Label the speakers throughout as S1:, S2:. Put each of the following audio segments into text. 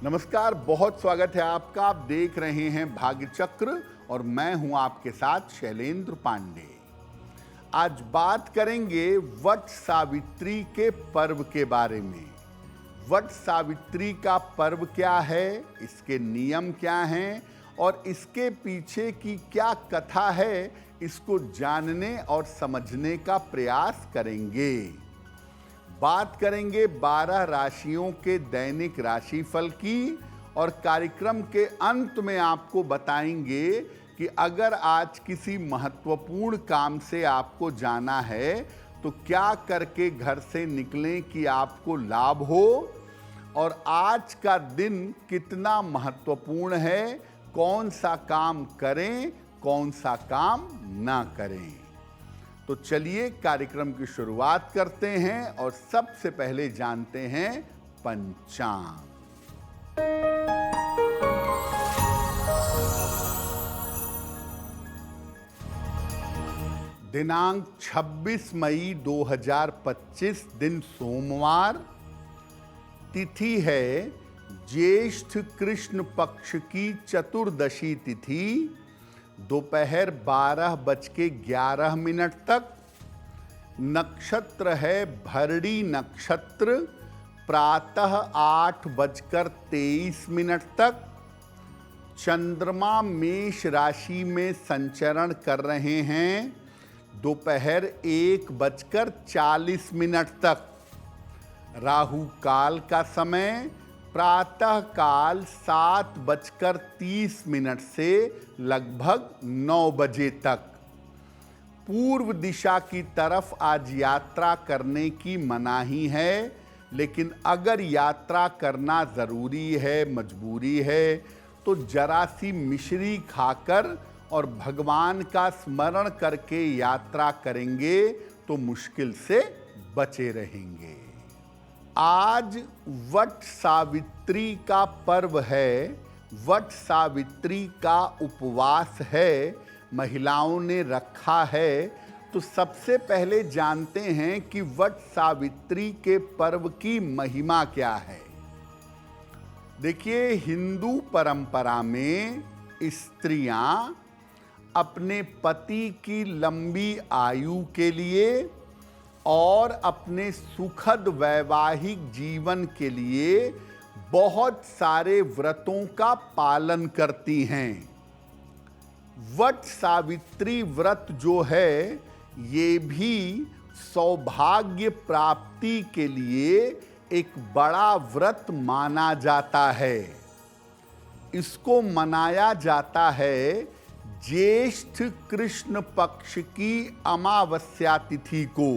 S1: नमस्कार, बहुत स्वागत है आपका। आप देख रहे हैं भाग्य चक्र और मैं हूं आपके साथ शैलेंद्र पांडे। आज बात करेंगे वट सावित्री के पर्व के बारे में। वट सावित्री का पर्व क्या है, इसके नियम क्या हैं और इसके पीछे की क्या कथा है, इसको जानने और समझने का प्रयास करेंगे। बात करेंगे 12 राशियों के दैनिक राशिफल की और कार्यक्रम के अंत में आपको बताएंगे कि अगर आज किसी महत्वपूर्ण काम से आपको जाना है तो क्या करके घर से निकलें कि आपको लाभ हो, और आज का दिन कितना महत्वपूर्ण है, कौन सा काम करें, कौन सा काम ना करें। तो चलिए कार्यक्रम की शुरुआत करते हैं और सबसे पहले जानते हैं पंचांग। दिनांक 26 मई 2025 दिन सोमवार। तिथि है ज्येष्ठ कृष्ण पक्ष की चतुर्दशी तिथि, दोपहर 12:11 तक। नक्षत्र है भरणी नक्षत्र, प्रातः 8:23 तक। चंद्रमा मेष राशि में संचरण कर रहे हैं, दोपहर 1:40 तक। राहु काल का समय प्रातः काल 7:30 से लगभग 9 बजे तक। पूर्व दिशा की तरफ आज यात्रा करने की मनाही है, लेकिन अगर यात्रा करना ज़रूरी है, मजबूरी है, तो जरा सी मिश्री खाकर और भगवान का स्मरण करके यात्रा करेंगे तो मुश्किल से बचे रहेंगे। आज वट सावित्री का पर्व है। वट सावित्री का उपवास है, महिलाओं ने रखा है। तो सबसे पहले जानते हैं कि वट सावित्री के पर्व की महिमा क्या है। देखिए, हिंदू परंपरा में स्त्रियां अपने पति की लंबी आयु के लिए और अपने सुखद वैवाहिक जीवन के लिए बहुत सारे व्रतों का पालन करती हैं। वट सावित्री व्रत जो है, ये भी सौभाग्य प्राप्ति के लिए एक बड़ा व्रत माना जाता है। इसको मनाया जाता है ज्येष्ठ कृष्ण पक्ष की अमावस्या तिथि को,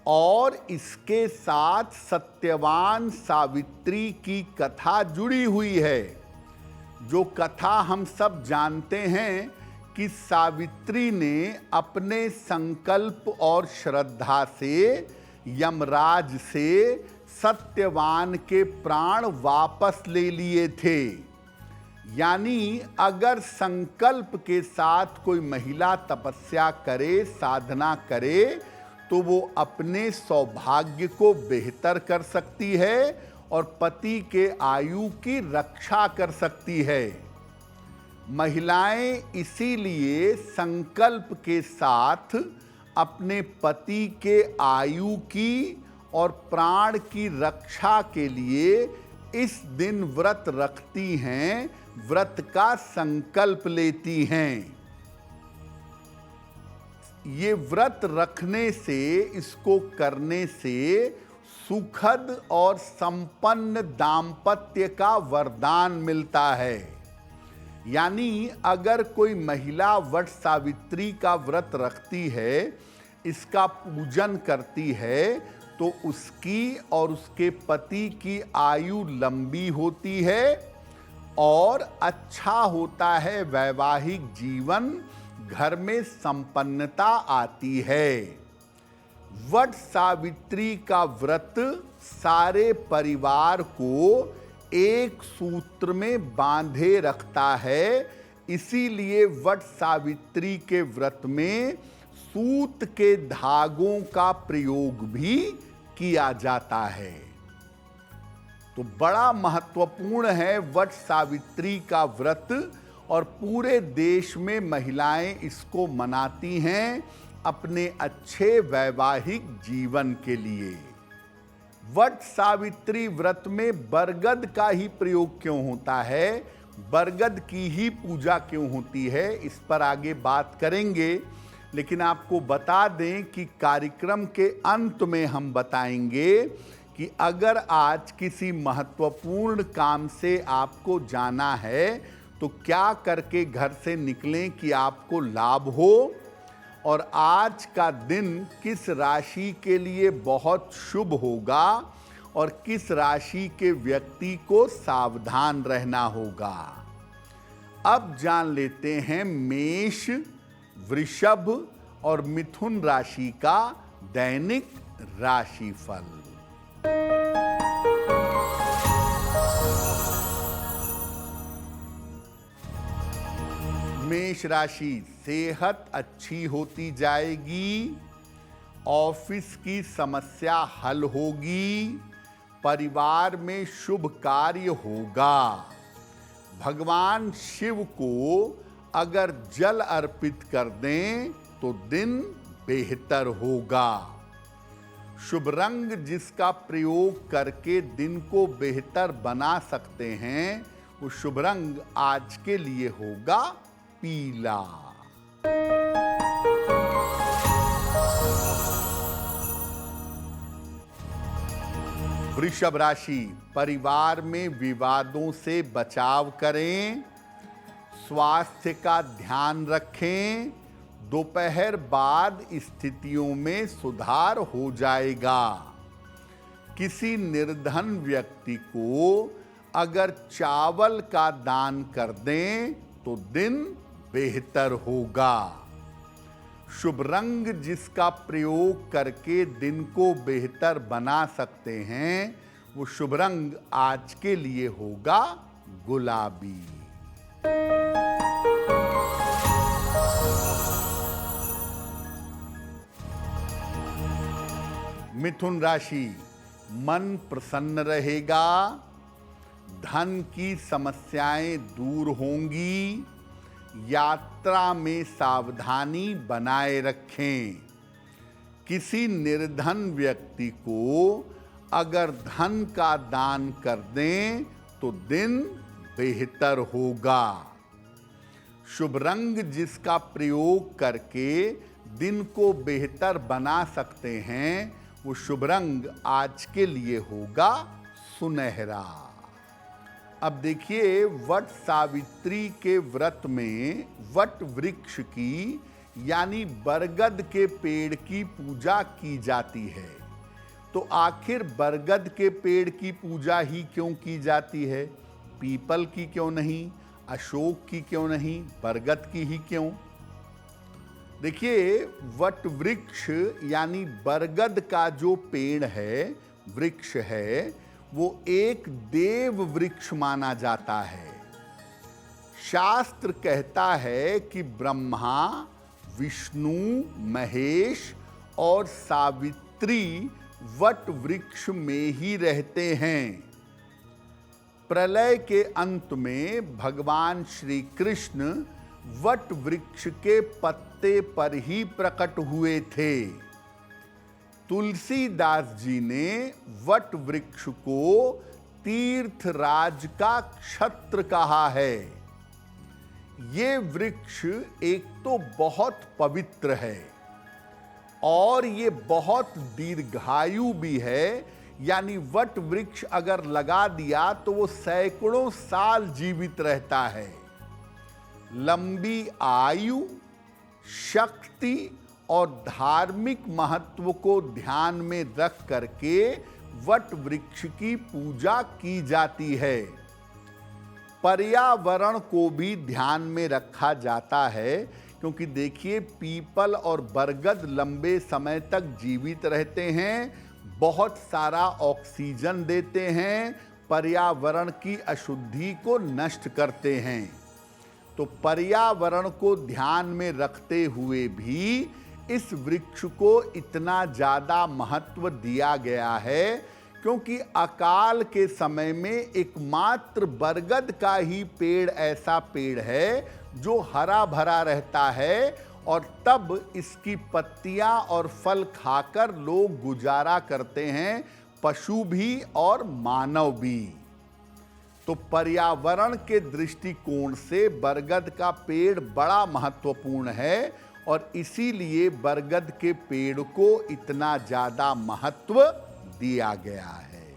S1: और इसके साथ सत्यवान सावित्री की कथा जुड़ी हुई है। जो कथा हम सब जानते हैं कि सावित्री ने अपने संकल्प और श्रद्धा से यमराज से सत्यवान के प्राण वापस ले लिए थे। यानी अगर संकल्प के साथ कोई महिला तपस्या करे, साधना करे, तो वो अपने सौभाग्य को बेहतर कर सकती है और पति के आयु की रक्षा कर सकती है। महिलाएं इसीलिए संकल्प के साथ अपने पति के आयु की और प्राण की रक्षा के लिए इस दिन व्रत रखती हैं, व्रत का संकल्प लेती हैं। ये व्रत रखने से, इसको करने से सुखद और संपन्न दाम्पत्य का वरदान मिलता है। यानी अगर कोई महिला वट सावित्री का व्रत रखती है, इसका पूजन करती है, तो उसकी और उसके पति की आयु लंबी होती है और अच्छा होता है वैवाहिक जीवन, घर में संपन्नता आती है। वट सावित्री का व्रत सारे परिवार को एक सूत्र में बांधे रखता है। इसीलिए वट सावित्री के व्रत में सूत के धागों का प्रयोग भी किया जाता है। तो बड़ा महत्वपूर्ण है वट सावित्री का व्रत और पूरे देश में महिलाएं इसको मनाती हैं अपने अच्छे वैवाहिक जीवन के लिए। वट सावित्री व्रत में बरगद का ही प्रयोग क्यों होता है, बरगद की ही पूजा क्यों होती है, इस पर आगे बात करेंगे। लेकिन आपको बता दें कि कार्यक्रम के अंत में हम बताएंगे कि अगर आज किसी महत्वपूर्ण काम से आपको जाना है तो क्या करके घर से निकलें कि आपको लाभ हो, और आज का दिन किस राशि के लिए बहुत शुभ होगा और किस राशि के व्यक्ति को सावधान रहना होगा। अब जान लेते हैं मेष, वृषभ और मिथुन राशि का दैनिक राशिफल। मेष राशि, सेहत अच्छी होती जाएगी, ऑफिस की समस्या हल होगी, परिवार में शुभ कार्य होगा। भगवान शिव को अगर जल अर्पित कर दें तो दिन बेहतर होगा। शुभ रंग जिसका प्रयोग करके दिन को बेहतर बना सकते हैं वो शुभ रंग आज के लिए होगा पीला। वृषभ राशि, परिवार में विवादों से बचाव करें, स्वास्थ्य का ध्यान रखें, दोपहर बाद स्थितियों में सुधार हो जाएगा। किसी निर्धन व्यक्ति को अगर चावल का दान कर दें तो दिन बेहतर होगा। शुभ रंग जिसका प्रयोग करके दिन को बेहतर बना सकते हैं वो शुभ रंग आज के लिए होगा गुलाबी। मिथुन राशि, मन प्रसन्न रहेगा, धन की समस्याएं दूर होंगी, यात्रा में सावधानी बनाए रखें। किसी निर्धन व्यक्ति को अगर धन का दान कर दें तो दिन बेहतर होगा। शुभ रंग जिसका प्रयोग करके दिन को बेहतर बना सकते हैं वो शुभ रंग आज के लिए होगा सुनहरा। अब देखिए, वट सावित्री के व्रत में वट वृक्ष की यानी बरगद के पेड़ की पूजा की जाती है। तो आखिर बरगद के पेड़ की पूजा ही क्यों की जाती है, पीपल की क्यों नहीं, अशोक की क्यों नहीं, बरगद की ही क्यों? देखिए, वट वृक्ष यानी बरगद का जो पेड़ है, वृक्ष है, वो एक देव वृक्ष माना जाता है। शास्त्र कहता है कि ब्रह्मा, विष्णु, महेश और सावित्री वट वृक्ष में ही रहते हैं। प्रलय के अंत में भगवान श्री कृष्ण वट वृक्ष के पत्ते पर ही प्रकट हुए थे। तुलसीदास जी ने वट वृक्ष को तीर्थराज का क्षत्र कहा है। ये वृक्ष एक तो बहुत पवित्र है और ये बहुत दीर्घायु भी है, यानी वट वृक्ष अगर लगा दिया तो वो सैकड़ों साल जीवित रहता है। लंबी आयु, शक्ति और धार्मिक महत्व को ध्यान में रख करके वट वृक्ष की पूजा की जाती है। पर्यावरण को भी ध्यान में रखा जाता है, क्योंकि देखिए, पीपल और बरगद लंबे समय तक जीवित रहते हैं, बहुत सारा ऑक्सीजन देते हैं, पर्यावरण की अशुद्धि को नष्ट करते हैं। तो पर्यावरण को ध्यान में रखते हुए भी इस वृक्ष को इतना ज़्यादा महत्व दिया गया है, क्योंकि अकाल के समय में एकमात्र बरगद का ही पेड़ ऐसा पेड़ है जो हरा भरा रहता है और तब इसकी पत्तियां और फल खाकर लोग गुजारा करते हैं, पशु भी और मानव भी। तो पर्यावरण के दृष्टिकोण से बरगद का पेड़ बड़ा महत्वपूर्ण है और इसीलिए बरगद के पेड़ को इतना ज्यादा महत्व दिया गया है।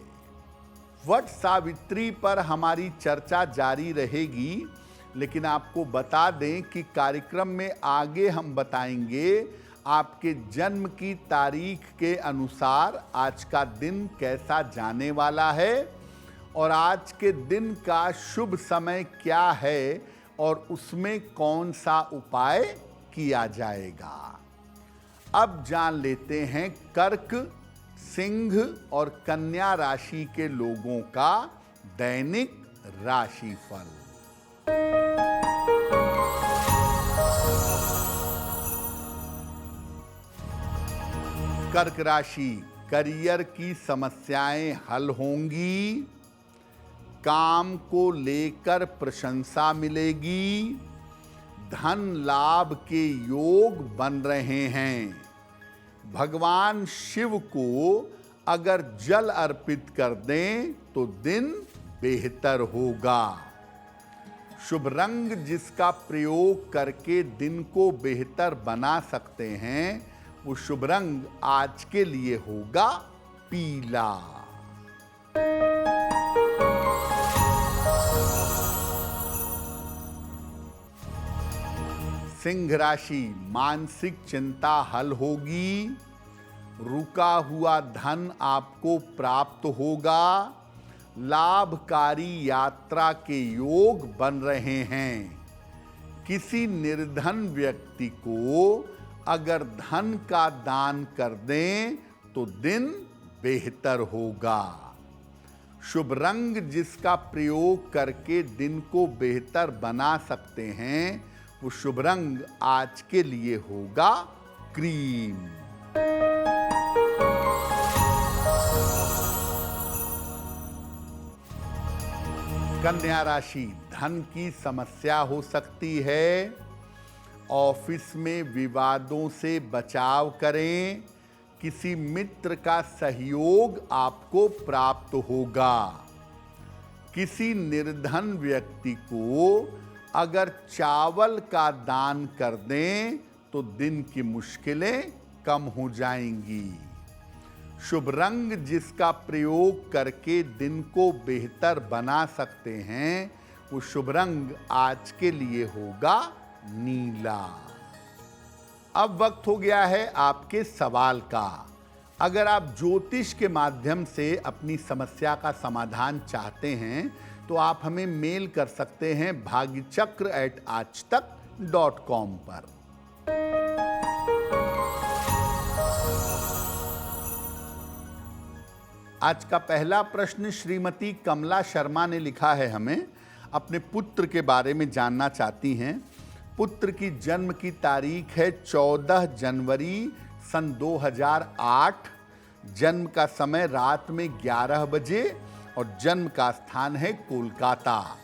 S1: वट सावित्री पर हमारी चर्चा जारी रहेगी, लेकिन आपको बता दें कि कार्यक्रम में आगे हम बताएंगे आपके जन्म की तारीख के अनुसार आज का दिन कैसा जाने वाला है और आज के दिन का शुभ समय क्या है और उसमें कौन सा उपाय किया जाएगा। अब जान लेते हैं कर्क, सिंह और कन्या राशि के लोगों का दैनिक राशिफल। कर्क राशि, करियर की समस्याएं हल होंगी, काम को लेकर प्रशंसा मिलेगी, धन लाभ के योग बन रहे हैं। भगवान शिव को अगर जल अर्पित कर दें तो दिन बेहतर होगा। शुभ रंग जिसका प्रयोग करके दिन को बेहतर बना सकते हैं, वो शुभ रंग आज के लिए होगा पीला। सिंह राशि, मानसिक चिंता हल होगी, रुका हुआ धन आपको प्राप्त होगा, लाभकारी यात्रा के योग बन रहे हैं। किसी निर्धन व्यक्ति को अगर धन का दान कर दें तो दिन बेहतर होगा। शुभ रंग जिसका प्रयोग करके दिन को बेहतर बना सकते हैं, वो शुभ रंग आज के लिए होगा क्रीम। कन्या राशि, धन की समस्या हो सकती है, ऑफिस में विवादों से बचाव करें, किसी मित्र का सहयोग आपको प्राप्त होगा। किसी निर्धन व्यक्ति को अगर चावल का दान कर दें तो दिन की मुश्किलें कम हो जाएंगी। शुभ रंग जिसका प्रयोग करके दिन को बेहतर बना सकते हैं, वो शुभ रंग आज के लिए होगा नीला। अब वक्त हो गया है आपके सवाल का। अगर आप ज्योतिष के माध्यम से अपनी समस्या का समाधान चाहते हैं तो आप हमें मेल कर सकते हैं bhagyachakra@aajtak.com पर। आज का पहला प्रश्न श्रीमती कमला शर्मा ने लिखा है हमें, अपने पुत्र के बारे में जानना चाहती हैं। पुत्र की जन्म की तारीख है 14 जनवरी सन 2008, जन्म का समय रात में 11 बजे और जन्म का स्थान है कोलकाता।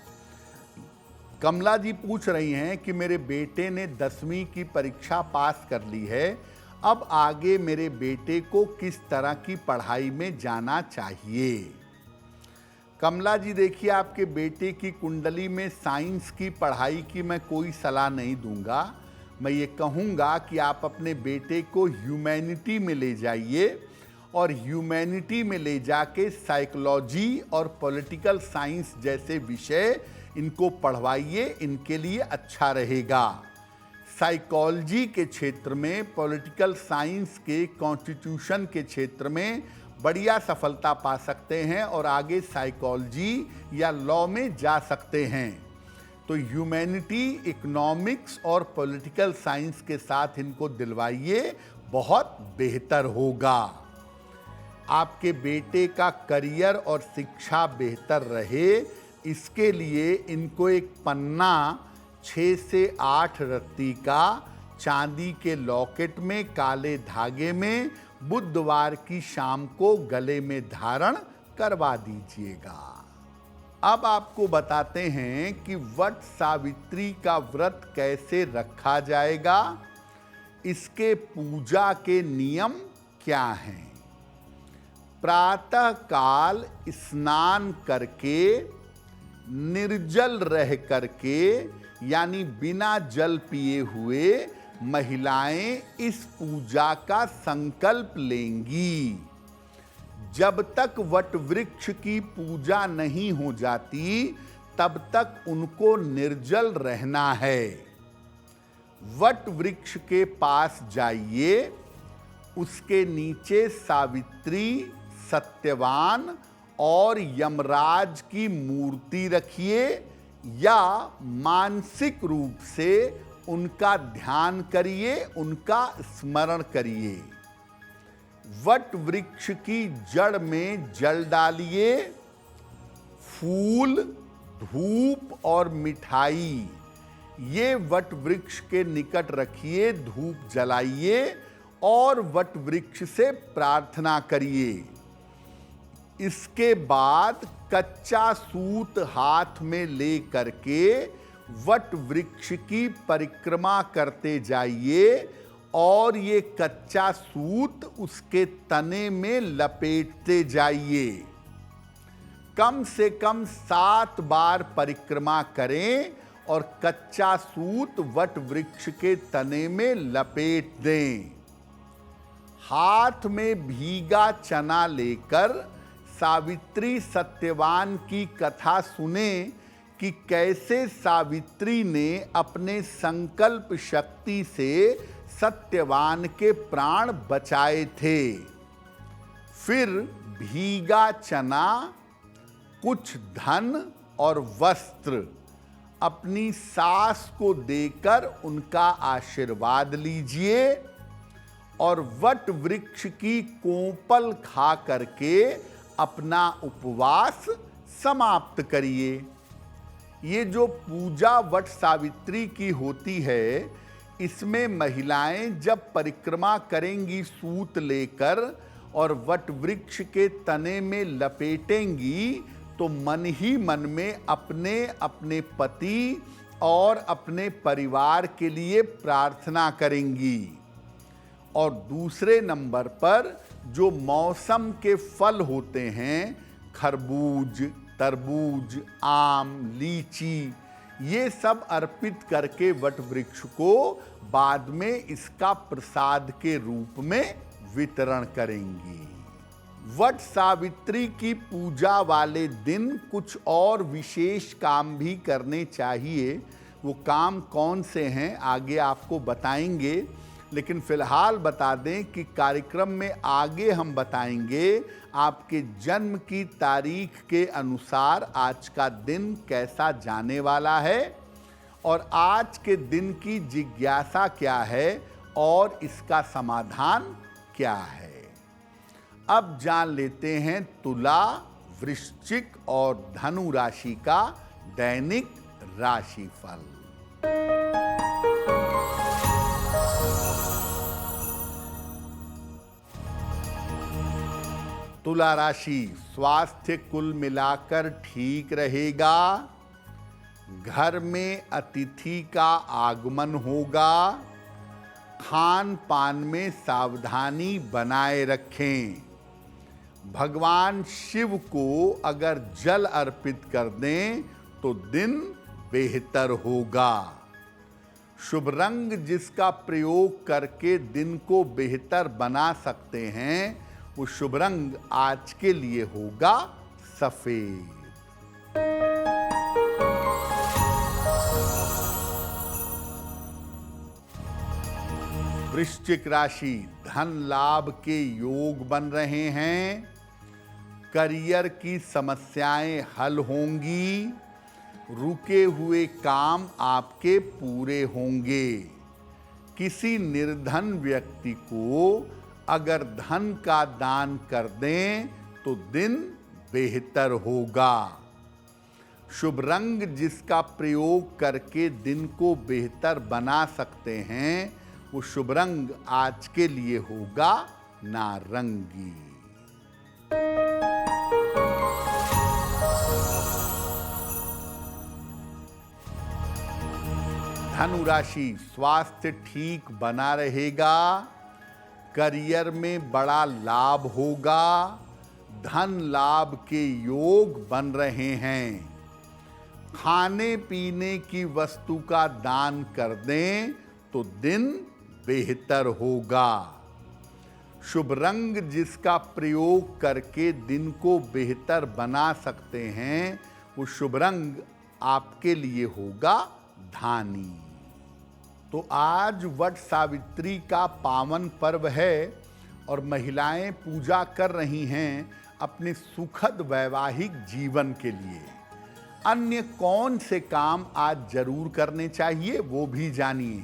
S1: कमला जी पूछ रही हैं कि मेरे बेटे ने 10वीं की परीक्षा पास कर ली है, अब आगे मेरे बेटे को किस तरह की पढ़ाई में जाना चाहिए। कमला जी देखिए, आपके बेटे की कुंडली में साइंस की पढ़ाई की मैं कोई सलाह नहीं दूंगा। मैं ये कहूँगा कि आप अपने बेटे को ह्यूमैनिटी में ले जाइए और ह्यूमैनिटी में ले जाके साइकोलॉजी और पॉलिटिकल साइंस जैसे विषय इनको पढ़वाइए, इनके लिए अच्छा रहेगा। साइकोलॉजी के क्षेत्र में, पॉलिटिकल साइंस के, कॉन्स्टिट्यूशन के क्षेत्र में बढ़िया सफलता पा सकते हैं और आगे साइकोलॉजी या लॉ में जा सकते हैं। तो ह्यूमैनिटी, इकोनॉमिक्स और पॉलिटिकल साइंस के साथ इनको दिलवाइए, बहुत बेहतर होगा। आपके बेटे का करियर और शिक्षा बेहतर रहे, इसके लिए इनको एक पन्ना 6 से 8 रत्ती का चांदी के लॉकेट में काले धागे में बुधवार की शाम को गले में धारण करवा दीजिएगा। अब आपको बताते हैं कि वट सावित्री का व्रत कैसे रखा जाएगा, इसके पूजा के नियम क्या हैं। प्रातः काल स्नान करके, निर्जल रह करके यानी बिना जल पिए हुए महिलाएं इस पूजा का संकल्प लेंगी। जब तक वट वृक्ष की पूजा नहीं हो जाती तब तक उनको निर्जल रहना है। वट वृक्ष के पास जाइए, उसके नीचे सावित्री, सत्यवान और यमराज की मूर्ति रखिए या मानसिक रूप से उनका ध्यान करिए, उनका स्मरण करिए। वट वृक्ष की जड़ में जल डालिए, फूल, धूप और मिठाई ये वट वृक्ष के निकट रखिए, धूप जलाइए और वट वृक्ष से प्रार्थना करिए। इसके बाद कच्चा सूत हाथ में ले करके वट वृक्ष की परिक्रमा करते जाइए और ये कच्चा सूत उसके तने में लपेटते जाइए। कम से कम 7 बार परिक्रमा करें और कच्चा सूत वट वृक्ष के तने में लपेट दें। हाथ में भीगा चना लेकर सावित्री सत्यवान की कथा सुने कि कैसे सावित्री ने अपने संकल्प शक्ति से सत्यवान के प्राण बचाए थे। फिर भीगा चना, कुछ धन और वस्त्र अपनी सास को देकर उनका आशीर्वाद लीजिए और वट वृक्ष की कोंपल खा करके अपना उपवास समाप्त करिए। ये जो पूजा वट सावित्री की होती है, इसमें महिलाएं जब परिक्रमा करेंगी सूत लेकर और वट वृक्ष के तने में लपेटेंगी तो मन ही मन में अपने अपने पति और अपने परिवार के लिए प्रार्थना करेंगी। और दूसरे नंबर पर जो मौसम के फल होते हैं, खरबूज, तरबूज, आम, लीची, ये सब अर्पित करके वट वृक्ष को बाद में इसका प्रसाद के रूप में वितरण करेंगी। वट सावित्री की पूजा वाले दिन कुछ और विशेष काम भी करने चाहिए। वो काम कौन से हैं आगे आपको बताएंगे, लेकिन फिलहाल बता दें कि कार्यक्रम में आगे हम बताएंगे आपके जन्म की तारीख के अनुसार आज का दिन कैसा जाने वाला है और आज के दिन की जिज्ञासा क्या है और इसका समाधान क्या है। अब जान लेते हैं तुला, वृश्चिक और धनु राशि का दैनिक राशिफल। तुला राशि, स्वास्थ्य कुल मिलाकर ठीक रहेगा। घर में अतिथि का आगमन होगा। खान पान में सावधानी बनाए रखें। भगवान शिव को अगर जल अर्पित कर दें तो दिन बेहतर होगा। शुभ रंग जिसका प्रयोग करके दिन को बेहतर बना सकते हैं, वो शुभ रंग आज के लिए होगा सफेद। वृश्चिक राशि, धन लाभ के योग बन रहे हैं। करियर की समस्याएं हल होंगी। रुके हुए काम आपके पूरे होंगे। किसी निर्धन व्यक्ति को अगर धन का दान कर दें तो दिन बेहतर होगा। शुभ रंग जिसका प्रयोग करके दिन को बेहतर बना सकते हैं, वो शुभ रंग आज के लिए होगा नारंगी। धनु राशि, स्वास्थ्य ठीक बना रहेगा, करियर में बड़ा लाभ होगा, धन लाभ के योग बन रहे हैं। खाने पीने की वस्तु का दान कर दें तो दिन बेहतर होगा। शुभ रंग जिसका प्रयोग करके दिन को बेहतर बना सकते हैं, वो शुभ रंग आपके लिए होगा धानी। तो आज वट सावित्री का पावन पर्व है और महिलाएं पूजा कर रही हैं अपने सुखद वैवाहिक जीवन के लिए। अन्य कौन से काम आज जरूर करने चाहिए वो भी जानिए।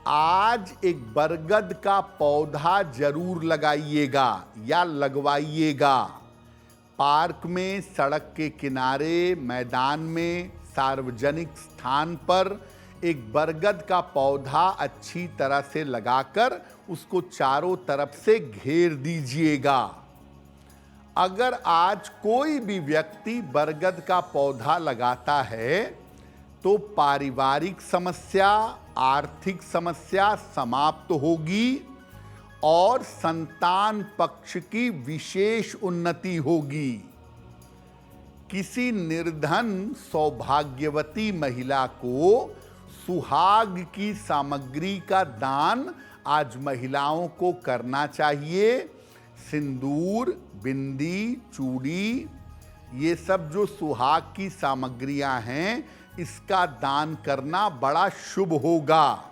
S1: आज एक बरगद का पौधा जरूर लगाइएगा या लगवाइएगा। पार्क में, सड़क के किनारे, मैदान में, सार्वजनिक स्थान पर एक बरगद का पौधा अच्छी तरह से लगाकर उसको चारों तरफ से घेर दीजिएगा। अगर आज कोई भी व्यक्ति बरगद का पौधा लगाता है तो पारिवारिक समस्या, आर्थिक समस्या समाप्त होगी और संतान पक्ष की विशेष उन्नति होगी। किसी निर्धन सौभाग्यवती महिला को सुहाग की सामग्री का दान आज महिलाओं को करना चाहिए। सिंदूर, बिंदी, चूड़ी, ये सब जो सुहाग की सामग्रियां हैं, इसका दान करना बड़ा शुभ होगा।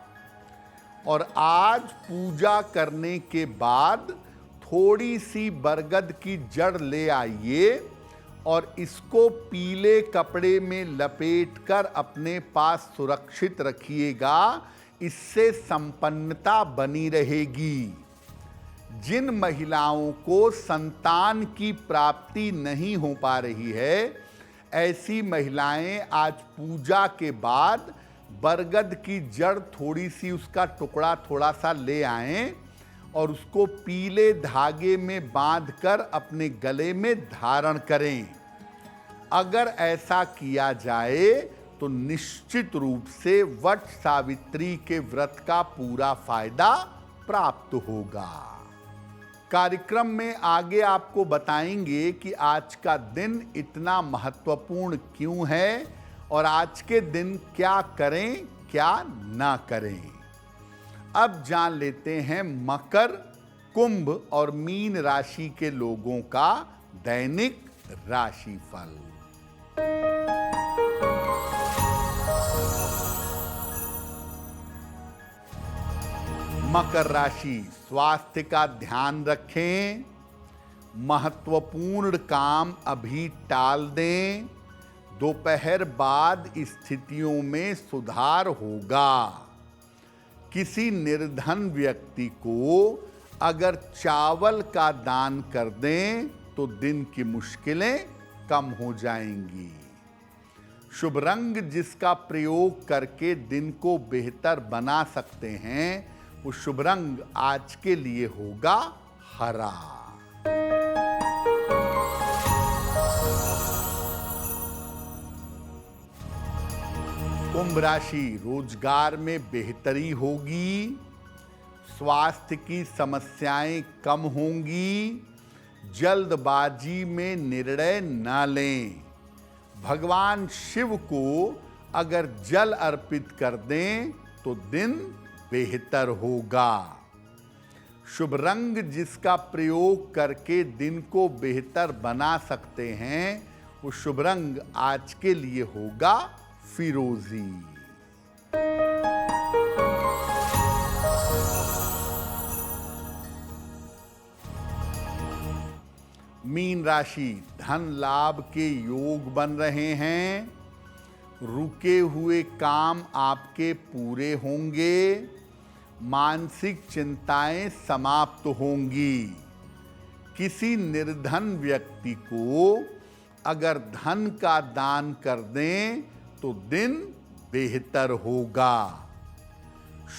S1: और आज पूजा करने के बाद थोड़ी सी बरगद की जड़ ले आइए और इसको पीले कपड़े में लपेटकर अपने पास सुरक्षित रखिएगा। इससे संपन्नता बनी रहेगी। जिन महिलाओं को संतान की प्राप्ति नहीं हो पा रही है, ऐसी महिलाएं आज पूजा के बाद बरगद की जड़ थोड़ी सी, उसका टुकड़ा थोड़ा सा ले आएं और उसको पीले धागे में बांधकर अपने गले में धारण करें। अगर ऐसा किया जाए तो निश्चित रूप से वट सावित्री के व्रत का पूरा फायदा प्राप्त होगा। कार्यक्रम में आगे आपको बताएंगे कि आज का दिन इतना महत्वपूर्ण क्यों है और आज के दिन क्या करें, क्या ना करें। अब जान लेते हैं मकर, कुंभ और मीन राशि के लोगों का दैनिक राशिफल। मकर राशि, स्वास्थ्य का ध्यान रखें, महत्वपूर्ण काम अभी टाल दें, दोपहर बाद स्थितियों में सुधार होगा। किसी निर्धन व्यक्ति को अगर चावल का दान कर दें तो दिन की मुश्किलें कम हो जाएंगी। शुभ रंग जिसका प्रयोग करके दिन को बेहतर बना सकते हैं, वो शुभ रंग आज के लिए होगा हरा। कुंभ राशि, रोजगार में बेहतरी होगी, स्वास्थ्य की समस्याएं कम होंगी, जल्दबाजी में निर्णय न लें। भगवान शिव को अगर जल अर्पित कर दें तो दिन बेहतर होगा। शुभ रंग जिसका प्रयोग करके दिन को बेहतर बना सकते हैं, वो शुभ रंग आज के लिए होगा फिरोजी। मीन राशि, धन लाभ के योग बन रहे हैं, रुके हुए काम आपके पूरे होंगे, मानसिक चिंताएं समाप्त होंगी। किसी निर्धन व्यक्ति को अगर धन का दान कर दें तो दिन बेहतर होगा।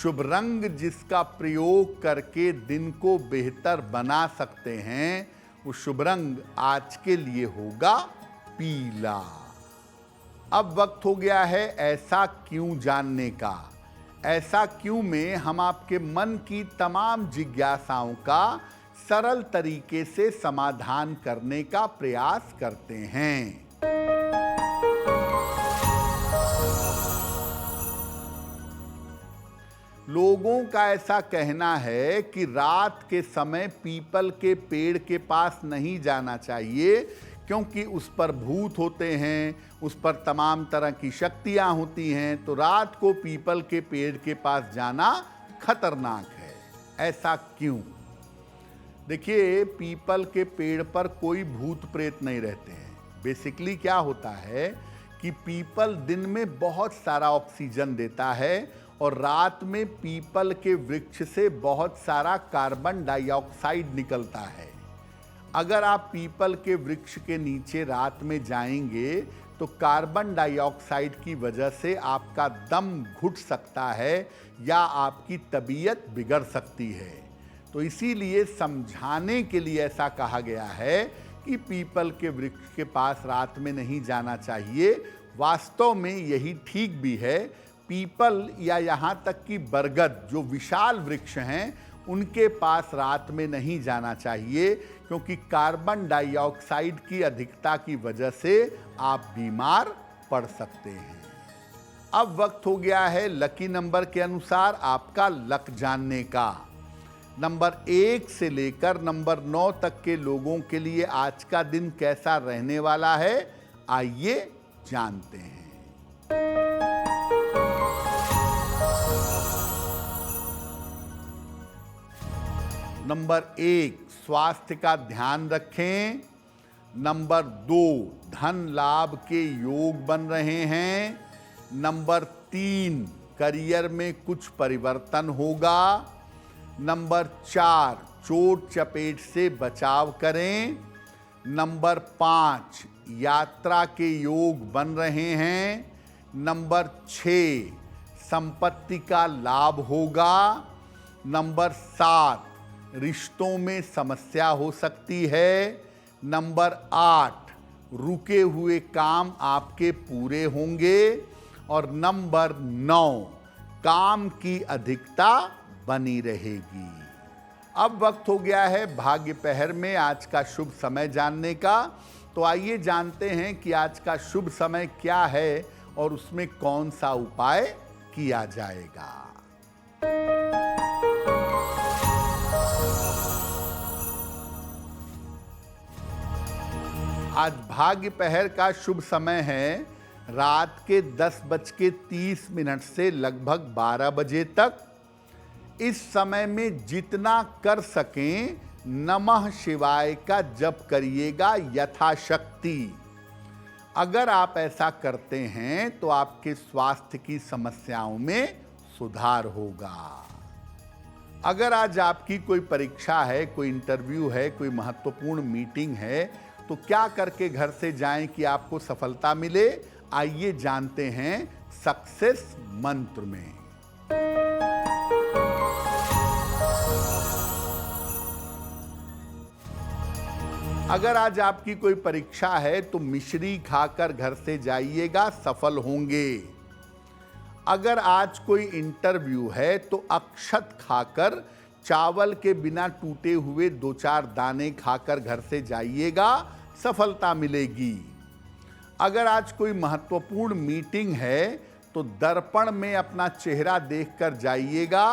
S1: शुभ रंग जिसका प्रयोग करके दिन को बेहतर बना सकते हैं, वो शुभ रंग आज के लिए होगा पीला। अब वक्त हो गया है ऐसा क्यों जानने का। ऐसा क्यों में हम आपके मन की तमाम जिज्ञासाओं का सरल तरीके से समाधान करने का प्रयास करते हैं। लोगों का ऐसा कहना है कि रात के समय पीपल के पेड़ के पास नहीं जाना चाहिए, क्योंकि उस पर भूत होते हैं, उस पर तमाम तरह की शक्तियां होती हैं, तो रात को पीपल के पेड़ के पास जाना खतरनाक है। ऐसा क्यों? देखिए, पीपल के पेड़ पर कोई भूत प्रेत नहीं रहते हैं। बेसिकली क्या होता है कि पीपल दिन में बहुत सारा ऑक्सीजन देता है और रात में पीपल के वृक्ष से बहुत सारा कार्बन डाइऑक्साइड निकलता है। अगर आप पीपल के वृक्ष के नीचे रात में जाएंगे तो कार्बन डाइऑक्साइड की वजह से आपका दम घुट सकता है या आपकी तबीयत बिगड़ सकती है। तो इसीलिए समझाने के लिए ऐसा कहा गया है कि पीपल के वृक्ष के पास रात में नहीं जाना चाहिए। वास्तव में यही ठीक भी है। पीपल या यहाँ तक कि बरगद, जो विशाल वृक्ष हैं, उनके पास रात में नहीं जाना चाहिए, क्योंकि कार्बन डाइऑक्साइड की अधिकता की वजह से आप बीमार पड़ सकते हैं। अब वक्त हो गया है लकी नंबर के अनुसार आपका लक जानने का। नंबर 1 से लेकर नंबर 9 तक के लोगों के लिए आज का दिन कैसा रहने वाला है, आइए जानते हैं। नंबर 1, स्वास्थ्य का ध्यान रखें। नंबर 2, धन लाभ के योग बन रहे हैं। नंबर 3, करियर में कुछ परिवर्तन होगा। नंबर 4, चोट चपेट से बचाव करें। नंबर 5, यात्रा के योग बन रहे हैं। नंबर 6, संपत्ति का लाभ होगा। नंबर 7, रिश्तों में समस्या हो सकती है। नंबर 8, रुके हुए काम आपके पूरे होंगे। और नंबर 9, काम की अधिकता बनी रहेगी। अब वक्त हो गया है भाग्य पहर में आज का शुभ समय जानने का। तो आइए जानते हैं कि आज का शुभ समय क्या है और उसमें कौन सा उपाय किया जाएगा। आज भाग्य पहर का शुभ समय है रात के 10:30 से लगभग 12 बजे तक। इस समय में जितना कर सकें नमः शिवाय का जप करिएगा यथाशक्ति। अगर आप ऐसा करते हैं तो आपके स्वास्थ्य की समस्याओं में सुधार होगा। अगर आज आपकी कोई परीक्षा है, कोई इंटरव्यू है, कोई महत्वपूर्ण मीटिंग है, तो क्या करके घर से जाएं कि आपको सफलता मिले, आइए जानते हैं सक्सेस मंत्र में। अगर आज आपकी कोई परीक्षा है तो मिश्री खाकर घर से जाइएगा, सफल होंगे। अगर आज कोई इंटरव्यू है तो अक्षत खाकर, चावल के बिना टूटे हुए 2-4 दाने खाकर घर से जाइएगा, सफलता मिलेगी। अगर आज कोई महत्वपूर्ण मीटिंग है तो दर्पण में अपना चेहरा देखकर जाइएगा,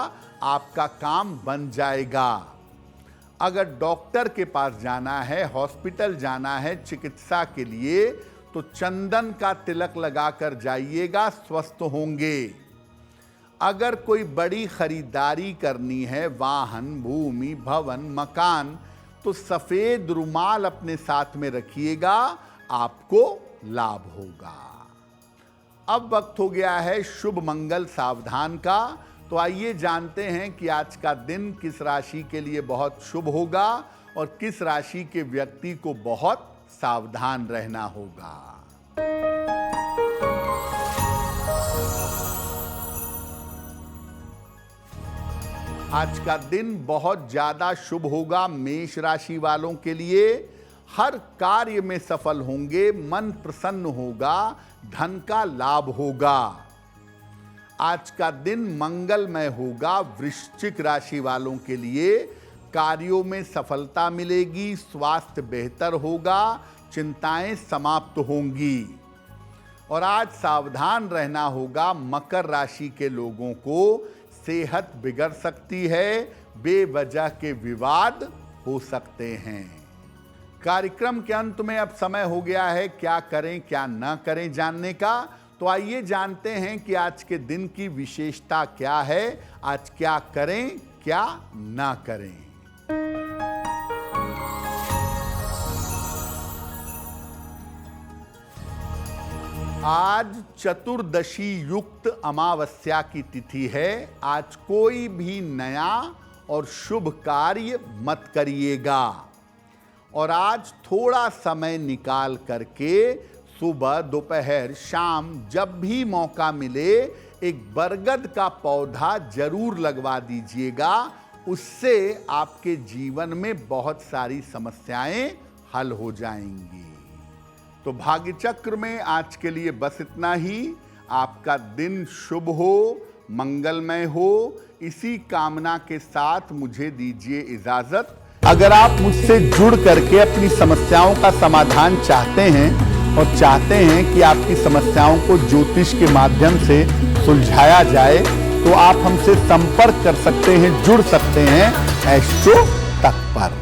S1: आपका काम बन जाएगा। अगर डॉक्टर के पास जाना है, हॉस्पिटल जाना है चिकित्सा के लिए, तो चंदन का तिलक लगाकर जाइएगा, स्वस्थ होंगे। अगर कोई बड़ी खरीदारी करनी है, वाहन, भूमि, भवन, मकान, तो सफेद रुमाल अपने साथ में रखिएगा, आपको लाभ होगा। अब वक्त हो गया है शुभ मंगल सावधान का। तो आइए जानते हैं कि आज का दिन किस राशि के लिए बहुत शुभ होगा और किस राशि के व्यक्ति को बहुत सावधान रहना होगा। आज का दिन बहुत ज्यादा शुभ होगा मेष राशि वालों के लिए। हर कार्य में सफल होंगे, मन प्रसन्न होगा, धन का लाभ होगा। आज का दिन मंगलमय होगा। वृश्चिक राशि वालों के लिए कार्यों में सफलता मिलेगी, स्वास्थ्य बेहतर होगा, चिंताएं समाप्त होंगी। और आज सावधान रहना होगा। मकर राशि के लोगों को सेहत बिगड़ सकती है, बेवजह के विवाद हो सकते हैं। कार्यक्रम के अंत में अब समय हो गया है क्या करें क्या न करें जानने का। तो आइए जानते हैं कि आज के दिन की विशेषता क्या है, आज क्या करें क्या न करें। आज चतुर्दशी युक्त अमावस्या की तिथि है। आज कोई भी नया और शुभ कार्य मत करिएगा। और आज थोड़ा समय निकाल करके सुबह, दोपहर, शाम जब भी मौका मिले एक बरगद का पौधा जरूर लगवा दीजिएगा। उससे आपके जीवन में बहुत सारी समस्याएं हल हो जाएंगी। तो भाग्य चक्र में आज के लिए बस इतना ही। आपका दिन शुभ हो, मंगलमय हो, इसी कामना के साथ मुझे दीजिए इजाजत। अगर आप मुझसे जुड़ करके अपनी समस्याओं का समाधान चाहते हैं और चाहते हैं कि आपकी समस्याओं को ज्योतिष के माध्यम से सुलझाया जाए, तो आप हमसे संपर्क कर सकते हैं, जुड़ सकते हैं एस्ट्रो तक पर।